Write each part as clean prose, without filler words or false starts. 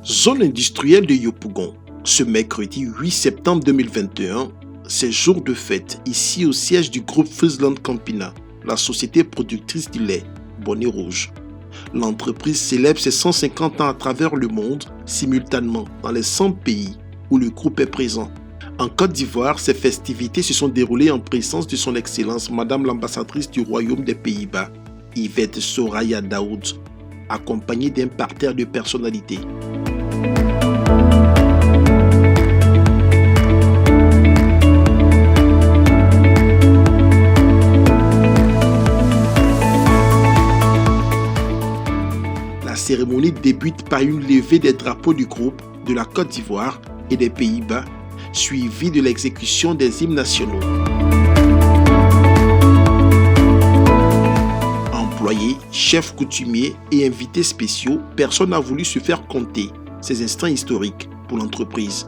Zone industrielle de Yopougon. Ce mercredi 8 septembre 2021, c'est jour de fête ici au siège du groupe Friesland Campina, la société productrice du lait, Bonnet Rouge. L'entreprise célèbre ses 150 ans à travers le monde, simultanément dans les 100 pays où le groupe est présent. En Côte d'Ivoire, ces festivités se sont déroulées en présence de son Excellence Madame l'ambassadrice du Royaume des Pays-Bas, Yvette Soraya Daoud, accompagnée d'un parterre de personnalités. La cérémonie débute par une levée des drapeaux du groupe, de la Côte d'Ivoire et des Pays-Bas, suivie de l'exécution des hymnes nationaux. Employés, chefs coutumiers et invités spéciaux, personne n'a voulu se faire compter ces instants historiques pour l'entreprise.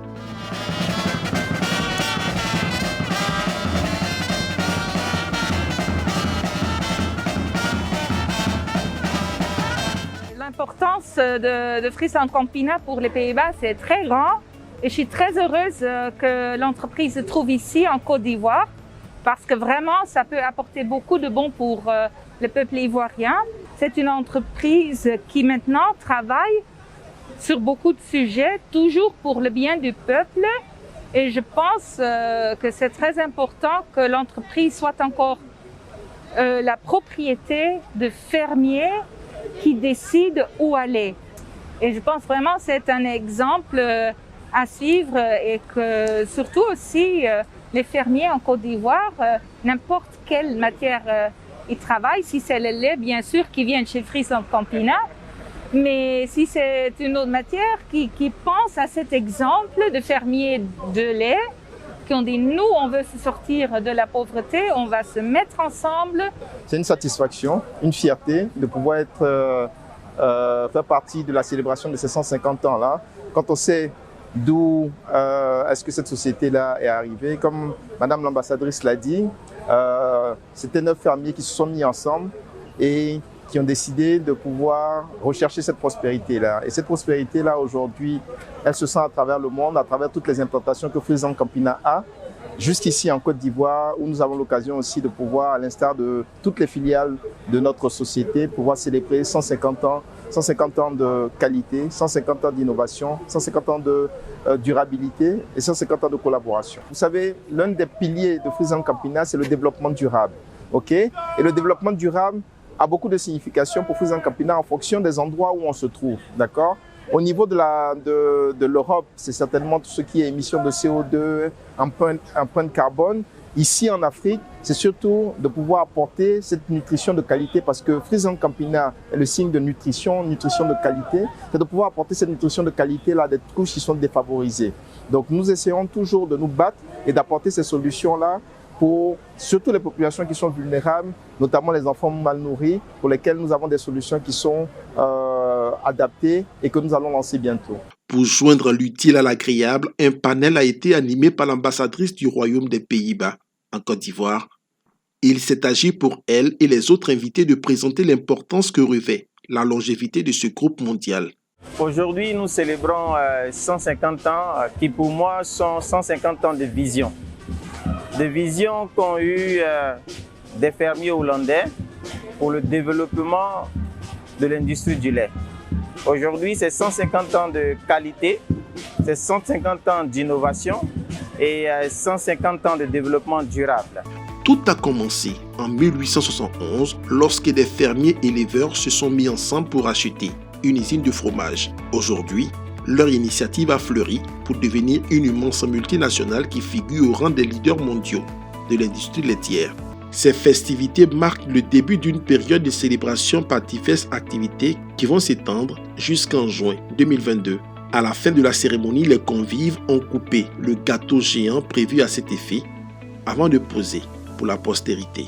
L'importance de Friesland Campina pour les Pays-Bas, c'est très grand. Et je suis très heureuse que l'entreprise se trouve ici en Côte d'Ivoire parce que vraiment, ça peut apporter beaucoup de bon pour le peuple ivoirien. C'est une entreprise qui maintenant travaille sur beaucoup de sujets, toujours pour le bien du peuple. Et je pense que c'est très important que l'entreprise soit encore la propriété de fermiers qui décident où aller. Et je pense vraiment que c'est un exemple à suivre et que surtout aussi les fermiers en Côte d'Ivoire, n'importe quelle matière ils travaillent, si c'est le lait bien sûr qui vient chez Friesland Campina, mais si c'est une autre matière qui pense à cet exemple de fermiers de lait qui ont dit nous on veut se sortir de la pauvreté, on va se mettre ensemble. C'est une satisfaction, une fierté de pouvoir faire partie de la célébration de ces 150 ans-là. Quand on sait d'où est-ce que cette société-là est arrivée, comme Madame l'ambassadrice l'a dit, c'était 9 fermiers qui se sont mis ensemble et qui ont décidé de pouvoir rechercher cette prospérité-là. Et cette prospérité-là, aujourd'hui, elle se sent à travers le monde, à travers toutes les implantations que Friesland Campina a, jusqu'ici en Côte d'Ivoire, où nous avons l'occasion aussi de pouvoir, à l'instar de toutes les filiales de notre société, pouvoir célébrer 150 ans de qualité, 150 ans d'innovation, 150 ans de durabilité et 150 ans de collaboration. Vous savez, l'un des piliers de Friesland Campina, c'est le développement durable. Okay? Et le développement durable a beaucoup de signification pour Friesland Campina en fonction des endroits où on se trouve. D'accord? Au niveau de l'Europe, c'est certainement tout ce qui est émission de CO2, empreinte carbone. Ici en Afrique, c'est surtout de pouvoir apporter cette nutrition de qualité parce que Friesland Campina est le signe de nutrition de qualité. C'est de pouvoir apporter cette nutrition de qualité là des couches qui sont défavorisées. Donc nous essayons toujours de nous battre et d'apporter ces solutions-là pour surtout les populations qui sont vulnérables, notamment les enfants mal nourris, pour lesquels nous avons des solutions qui sont adaptées et que nous allons lancer bientôt. Pour joindre l'utile à l'agréable, un panel a été animé par l'ambassadrice du Royaume des Pays-Bas en Côte d'Ivoire. Il s'est agi pour elle et les autres invités de présenter l'importance que revêt la longévité de ce groupe mondial. Aujourd'hui, nous célébrons 150 ans qui pour moi sont 150 ans de vision. De vision qu'ont eu des fermiers hollandais pour le développement de l'industrie du lait. Aujourd'hui, c'est 150 ans de qualité, c'est 150 ans d'innovation et 150 ans de développement durable. Tout a commencé en 1871 lorsque des fermiers éleveurs se sont mis ensemble pour acheter une usine de fromage. Aujourd'hui, leur initiative a fleuri pour devenir une immense multinationale qui figure au rang des leaders mondiaux de l'industrie laitière. Ces festivités marquent le début d'une période de célébration par diverses activités qui vont s'étendre jusqu'en juin 2022. À la fin de la cérémonie, les convives ont coupé le gâteau géant prévu à cet effet avant de poser pour la postérité.